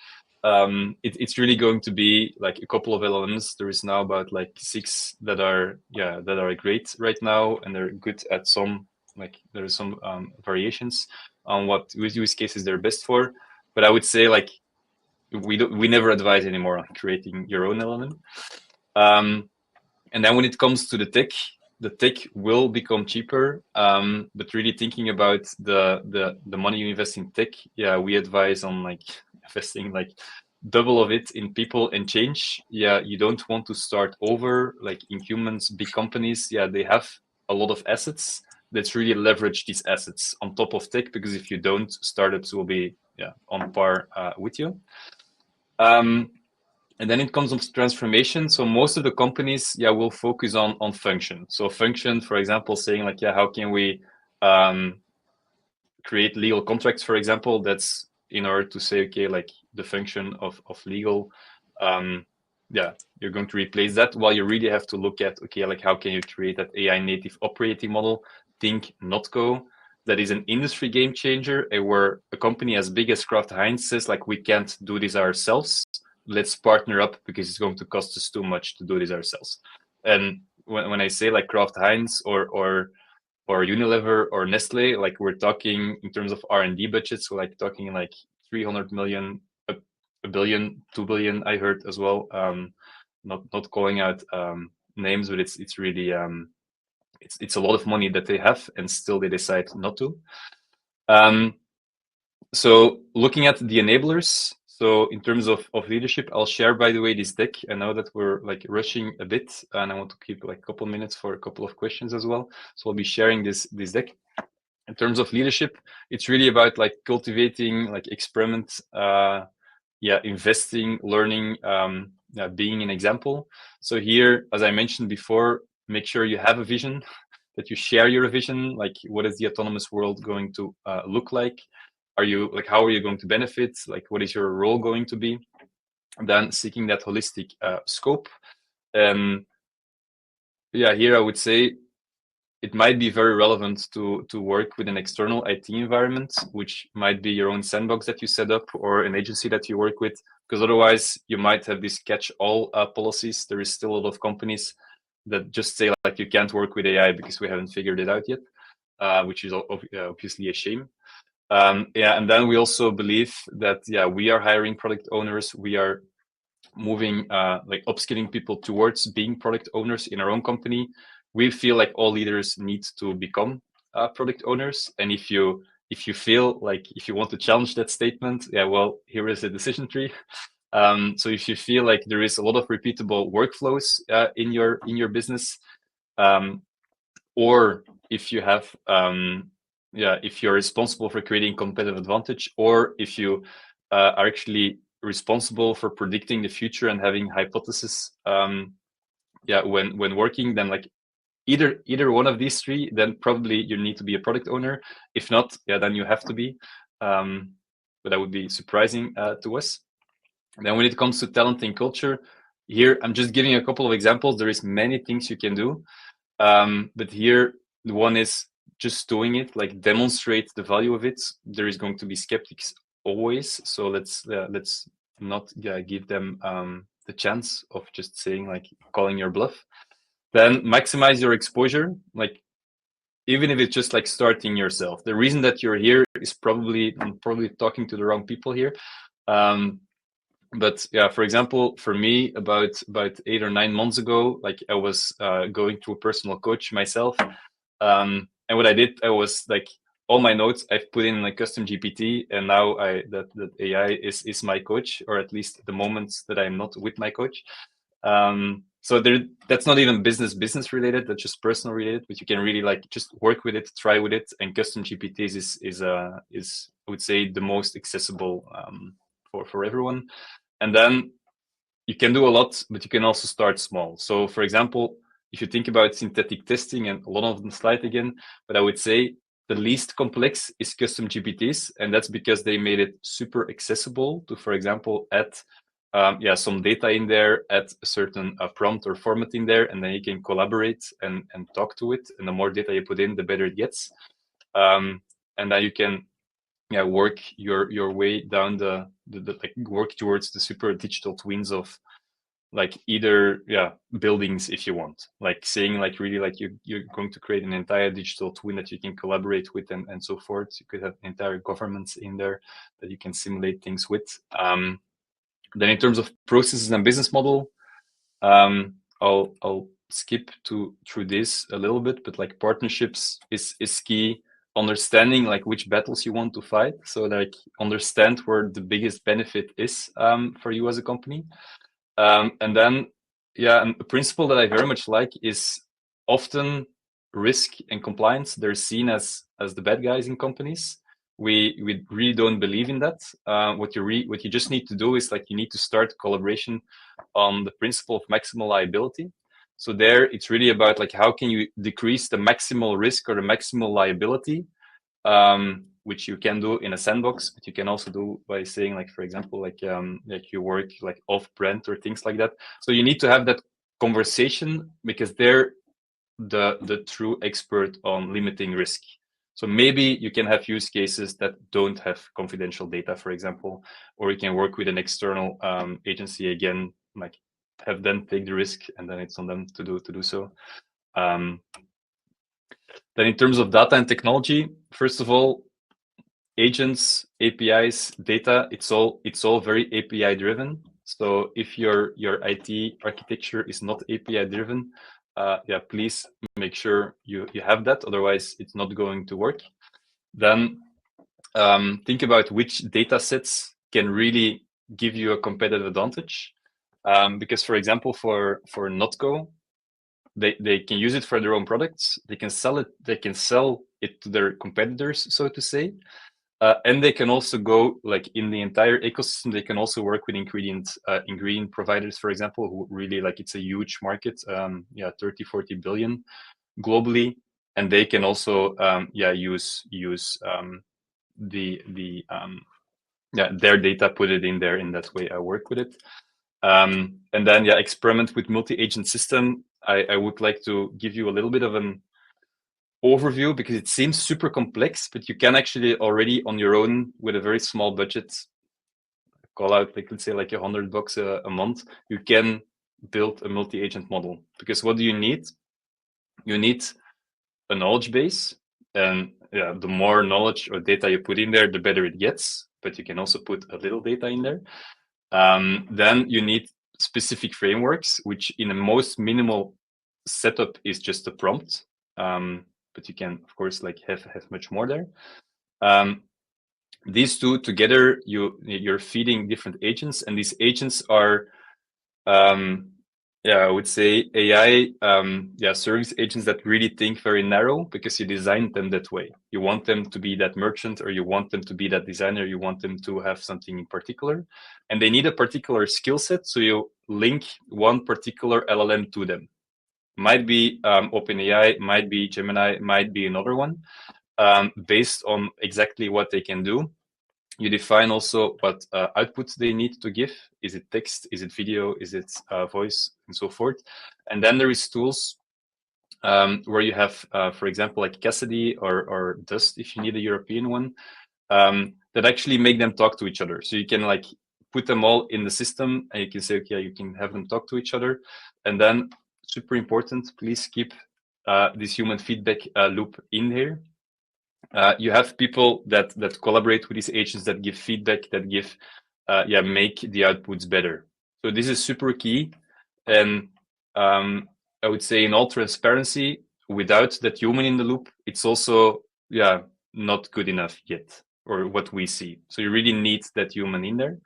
Speaker 1: It's really going to be like a couple of LLMs. There is now about like 6 that are great right now, and they're good at some. Like there are some variations on what use cases they're best for. But I would say like we never advise anymore on creating your own LLM. And then when it comes to the tech will become cheaper. But really thinking about the money you invest in tech, yeah, we advise on like investing like double of it in people and change. Yeah, you don't want to start over like in humans, big companies. Yeah, they have a lot of assets. Let's really leverage these assets on top of tech, because if you don't, startups will be on par with you. And then it comes to transformation. So most of the companies, will focus on function. So function, for example, saying like, how can we create legal contracts, for example? That's in order to say, okay, like the function of legal, you're going to replace that, while you really have to look at, okay, like how can you create that AI native operating model? Think Notco. That is an industry game changer, and where a company as big as Kraft Heinz says, like, we can't do this ourselves. Let's partner up because it's going to cost us too much to do this ourselves. And when I say like Kraft Heinz or Unilever or Nestle, like we're talking in terms of R&D budgets, so like talking like 300 million, a billion, 2 billion, I heard as well. Not calling out names, but it's really it's a lot of money that they have, and still they decide not to. So looking at the enablers, so in terms of leadership, I'll share, by the way, this deck. I know that we're like rushing a bit, and I want to keep like a couple minutes for a couple of questions as well. So I'll be sharing this deck. In terms of leadership, it's really about like cultivating, like experiment, investing, learning, being an example. So here, as I mentioned before, make sure you have a vision, that you share your vision. Like, what is the autonomous world going to look like? Are you like, how are you going to benefit? Like, what is your role going to be? And then seeking that holistic scope. Here I would say it might be very relevant to work with an external IT environment, which might be your own sandbox that you set up or an agency that you work with, because otherwise you might have these catch-all policies. There is still a lot of companies that just say like, you can't work with AI because we haven't figured it out yet, which is obviously a shame. And then we also believe that we are hiring product owners. We are moving like upskilling people towards being product owners in our own company. We feel like all leaders need to become product owners, and if you feel like, if you want to challenge that statement, well, here is a decision tree. So if you feel like there is a lot of repeatable workflows in your business, or if you have if you're responsible for creating competitive advantage, or if you are actually responsible for predicting the future and having hypotheses when working, then like either one of these three, then probably you need to be a product owner. If not, then you have to be, but that would be surprising to us. And then when it comes to talent and culture, here I'm just giving a couple of examples. There is many things you can do, but here the one is just doing it, like demonstrate the value of it. There is going to be skeptics always, so let's not give them the chance of just saying, like, calling your bluff. Then maximize your exposure, like even if it's just like starting yourself. The reason that you're here is probably talking to the wrong people here. But for example, for me, about 8 or 9 months ago, like I was going through a personal coach myself. And what I did, I was like, all my notes I've put in like custom GPT, and now that AI is my coach, or at least the moments that I'm not with my coach. So that's not even business related, that's just personal related, but you can really like just work with it, try with it, and custom GPTs is I would say the most accessible for everyone. And then you can do a lot, but you can also start small. So for example, if you think about synthetic testing, and a lot of the slide again, but I would say the least complex is custom GPTs, and that's because they made it super accessible to, for example, add some data in there, add a certain prompt or format in there, and then you can collaborate and talk to it. And the more data you put in, the better it gets. And then you can work your way down the like work towards the super digital twins of like either buildings, if you want, like saying like really like you're going to create an entire digital twin that you can collaborate with and so forth. You could have entire governments in there that you can simulate things with. Then in terms of processes and business model, I'll skip through this a little bit, but like partnerships is key. Understanding like which battles you want to fight, so like understand where the biggest benefit is for you as a company. And then and a principle that I very much like is often risk and compliance, they're seen as the bad guys in companies. We really don't believe in that. What you just need to do is like you need to start collaboration on the principle of maximal liability. So there it's really about like how can you decrease the maximal risk or the maximal liability, which you can do in a sandbox, but you can also do by saying like, for example, like you work like off brand or things like that. So you need to have that conversation because they're the true expert on limiting risk. So maybe you can have use cases that don't have confidential data, for example, or you can work with an external agency again, like have them take the risk, and then it's on them to do so. Then in terms of data and technology, first of all, agents, APIs, data, it's all very API driven. So if your IT architecture is not API driven, please make sure you have that. Otherwise, it's not going to work. Then think about which data sets can really give you a competitive advantage. Because, for example, for Notco, they can use it for their own products. They can sell it. They can sell it to their competitors, so to say. And they can also go like in the entire ecosystem. They can also work with ingredient providers, for example, who really like it's a huge market, 30-40 billion globally, and they can also use their data, put it in there in that way. I work with it, and then experiment with multi-agent system. I would like to give you a little bit of an overview because it seems super complex, but you can actually already on your own with a very small budget, call out like let's say like $100 a month, you can build a multi-agent model. Because what do you need? You need a knowledge base, and the more knowledge or data you put in there, the better it gets. But you can also put a little data in there. Then you need specific frameworks, which in the most minimal setup is just a prompt. But you can, of course, like have much more there. These two together, you're feeding different agents, and these agents are, I would say AI, service agents that really think very narrow because you designed them that way. You want them to be that merchant, or you want them to be that designer. You want them to have something in particular, and they need a particular skill set. So you link one particular LLM to them. Might be OpenAI, might be Gemini, might be another one, based on exactly what they can do. You define also what outputs they need to give. Is it text? Is it video? Is it voice? And so forth. And then there is tools where you have, for example, like Cassidy or Dust, if you need a European one, that actually make them talk to each other. So you can like put them all in the system, and you can say, okay, you can have them talk to each other. And then super important, please keep this human feedback loop in here. You have people that collaborate with these agents, that give feedback, that give make the outputs better. So this is super key. And I would say in all transparency, without that human in the loop, it's also not good enough yet, or what we see. So you really need that human in there.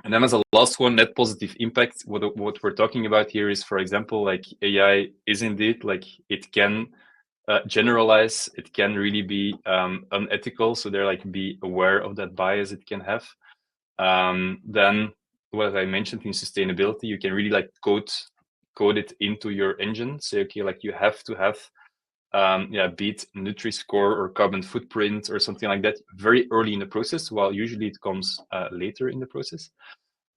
Speaker 1: And then as a last one, net positive impact. What we're talking about here is, for example, like AI is indeed like it can generalize. It can really be unethical. So they're like be aware of that bias it can have. Then what I mentioned in sustainability, you can really like code it into your engine. Say, okay, like you have to have beat Nutri-Score or carbon footprint or something like that very early in the process, while usually it comes later in the process.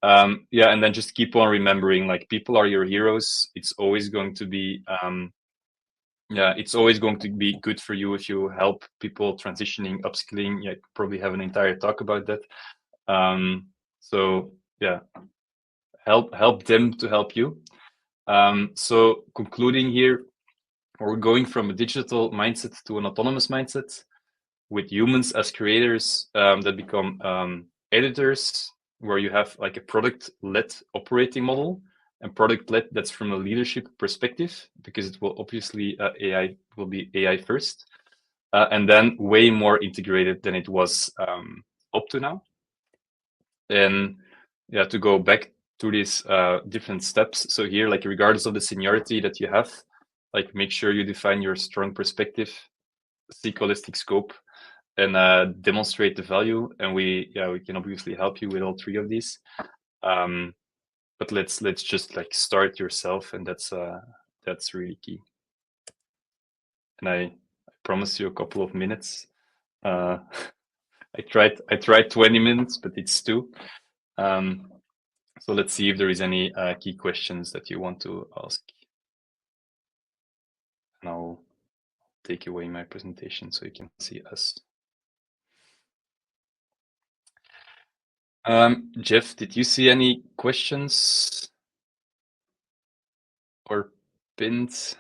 Speaker 1: And then just keep on remembering, like, people are your heroes. It's always going to be it's always going to be good for you if you help people transitioning, upskilling. Yeah, probably have an entire talk about that. So yeah, help them to help you. So concluding here, we're going from a digital mindset to an autonomous mindset with humans as creators that become editors, where you have like a product-led operating model, and product-led that's from a leadership perspective, because it will obviously AI will be AI first, and then way more integrated than it was up to now. And yeah, to go back to these different steps. So here, like, regardless of the seniority that you have, like, make sure you define your strong perspective, seek holistic scope, and demonstrate the value. And we can obviously help you with all three of these. But let's just like start yourself, and that's really key. And I promise you a couple of minutes. I tried 20 minutes, but it's 2. So let's see if there is any key questions that you want to ask. And I'll take away my presentation so you can see us. Jeff, did you see any questions or pins?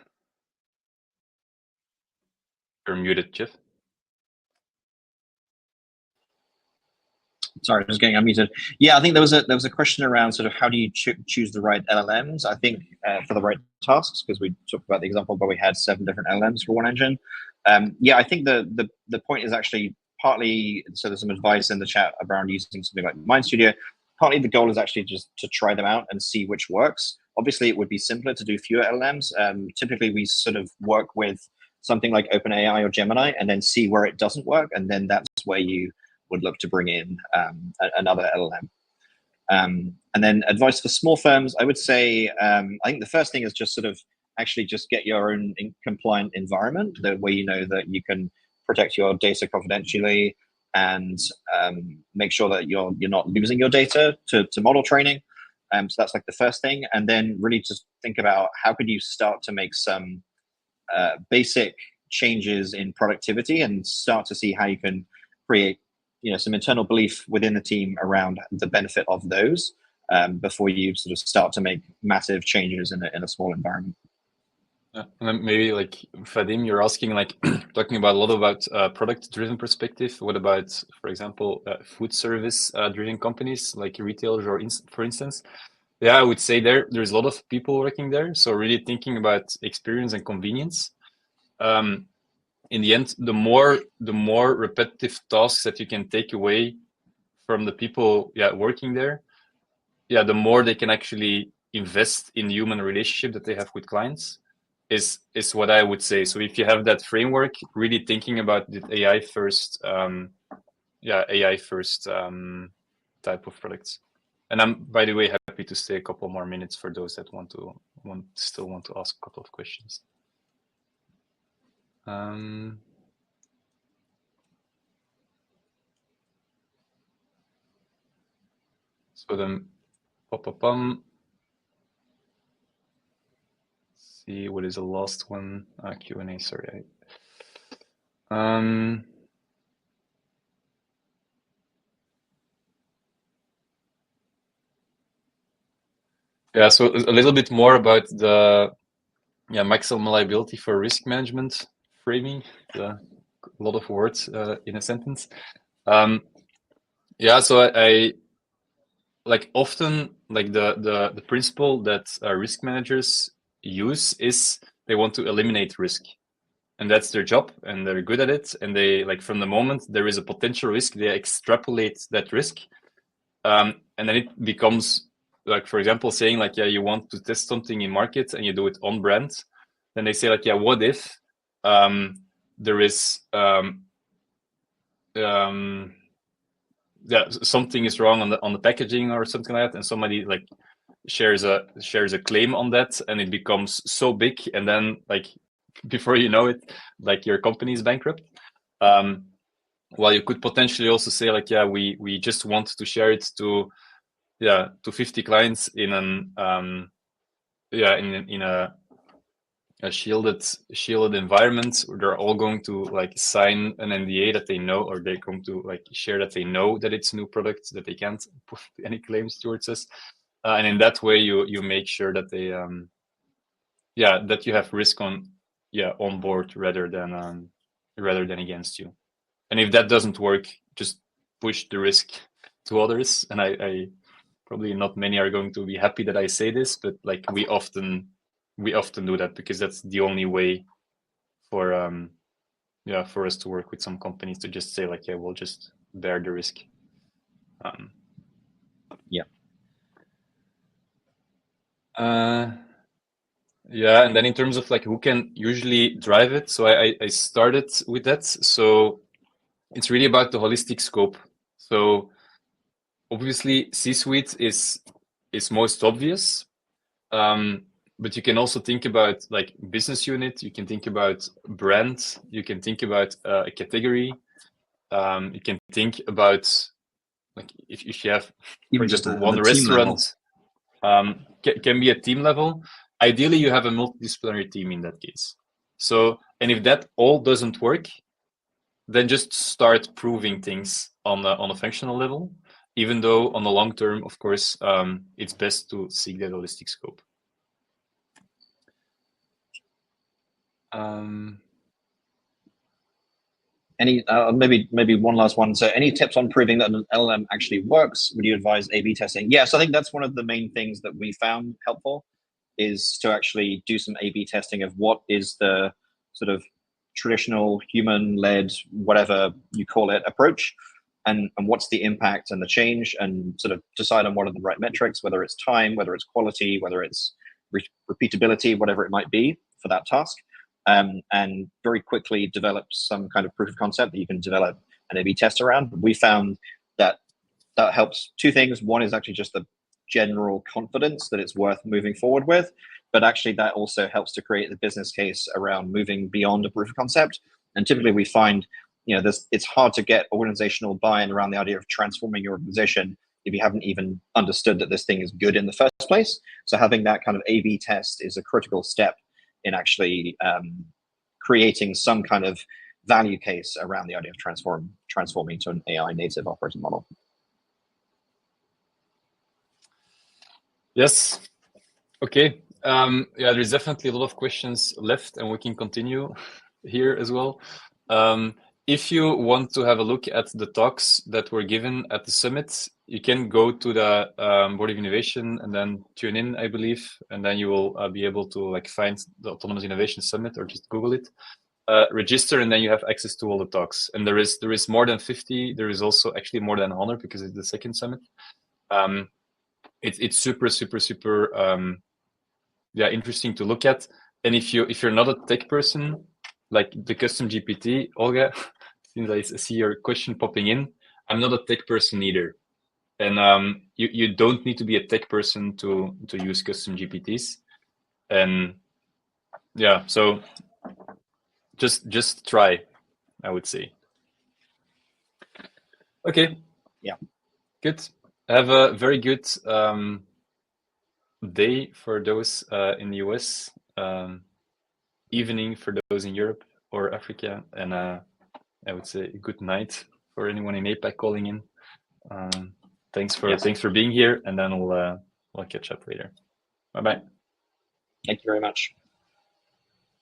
Speaker 1: You're muted, Jeff.
Speaker 2: Sorry, I was getting unmuted. Yeah, I think there was a question around sort of how do you choose the right LLMs? I think for the right tasks, because we talked about the example where we had 7 different LLMs for one engine. I think the point is actually partly, so there's some advice in the chat around using something like MindStudio. Partly the goal is actually just to try them out and see which works. Obviously, it would be simpler to do fewer LLMs. Typically, we sort of work with something like OpenAI or Gemini and then see where it doesn't work, and then that's where you would look to bring in another LLM. And then advice for small firms, I would say, I think the first thing is just sort of actually just get your own compliant environment where you know that you can protect your data confidentially and make sure that you're not losing your data to model training. So that's like the first thing. And then really just think about how could you start to make some basic changes in productivity and start to see how you can create some internal belief within the team around the benefit of those before you sort of start to make massive changes in a small environment.
Speaker 1: And then maybe like Vadim, you're asking, like, talking about a lot about product-driven perspective. What about, for example, food service-driven companies like retailers, or for instance? Yeah, I would say there's a lot of people working there. So really thinking about experience and convenience. In the end, the more repetitive tasks that you can take away from the people working there, the more they can actually invest in the human relationship that they have with clients, is what I would say. So if you have that framework, really thinking about the AI first type of products. And I'm, by the way, happy to stay a couple more minutes for those that still want to ask a couple of questions. So then, see what is the last one. Q&A. Sorry. So a little bit more about the maximum liability for risk management framing. A lot of words in a sentence. So I like often like the principle that risk managers use is they want to eliminate risk, and that's their job, and they're good at it. And they, like, from the moment there is a potential risk, they extrapolate that risk, and then it becomes, like, for example, saying like, you want to test something in market and you do it on brand. Then they say like, what if there is something is wrong on the packaging or something like that, and somebody like shares a claim on that, and it becomes so big, and then like before you know it, like your company is bankrupt. Well, you could potentially also say like, yeah, we just want to share it to 50 clients in an in a shielded environment where they're all going to like sign an NDA that they know, or they're going to like share that they know that it's a new product, that they can't put any claims towards us. And in that way, you make sure that they that you have risk on board rather than against you. And if that doesn't work, just push the risk to others. And I probably not many are going to be happy that I say this, but like we often do that because that's the only way for for us to work with some companies, to just say like, yeah, we'll just bear the risk. And then in terms of like who can usually drive it, so I started with that. So it's really about the holistic scope. So obviously C-suite is most obvious, but you can also think about like business unit, you can think about brand, you can think about a category, you can think about like if you have,
Speaker 2: Even
Speaker 1: for example,
Speaker 2: just
Speaker 1: one
Speaker 2: the team level.
Speaker 1: restaurant, can be a team level. Ideally, you have a multidisciplinary team in that case. So, and if that all doesn't work, then just start proving things on a functional level, even though on the long term, of course, it's best to seek that holistic scope.
Speaker 2: Any maybe one last one. So any tips on proving that an LLM actually works? Would you advise A/B testing? Yes, I think that's one of the main things that we found helpful, is to actually do some A/B testing of what is the sort of traditional human-led, whatever you call it, approach, and what's the impact and the change, and sort of decide on what are the right metrics, whether it's time, whether it's quality, whether it's repeatability, whatever it might be for that task. And very quickly develop some kind of proof of concept that you can develop an A/B test around. We found that helps two things. One is actually just the general confidence that it's worth moving forward with, but actually that also helps to create the business case around moving beyond a proof of concept. And typically we find, it's hard to get organizational buy-in around the idea of transforming your organization if you haven't even understood that this thing is good in the first place. So having that kind of A/B test is a critical step in actually creating some kind of value case around the idea of transforming to an AI native operating model.
Speaker 1: Yes. Okay. There's definitely a lot of questions left, and we can continue here as well. If you want to have a look at the talks that were given at the summit, you can go to the Board of Innovation and then tune in, I believe, and then you will be able to like find the Autonomous Innovation Summit, or just Google it, register, and then you have access to all the talks. And there is more than 50. There is also actually more than 100 because it's the second summit. It's super interesting to look at. And if you're not a tech person, like the custom GPT, Olga, since I see your question popping in, I'm not a tech person either. And you don't need to be a tech person to use custom GPTs. And so just try, I would say. Okay.
Speaker 2: Yeah.
Speaker 1: Good. Have a very good day for those in the US, evening for those in Europe or Africa, and I would say good night for anyone in APAC calling in. Thanks for being here, and then we'll catch up later. Bye-bye.
Speaker 2: Thank you very much.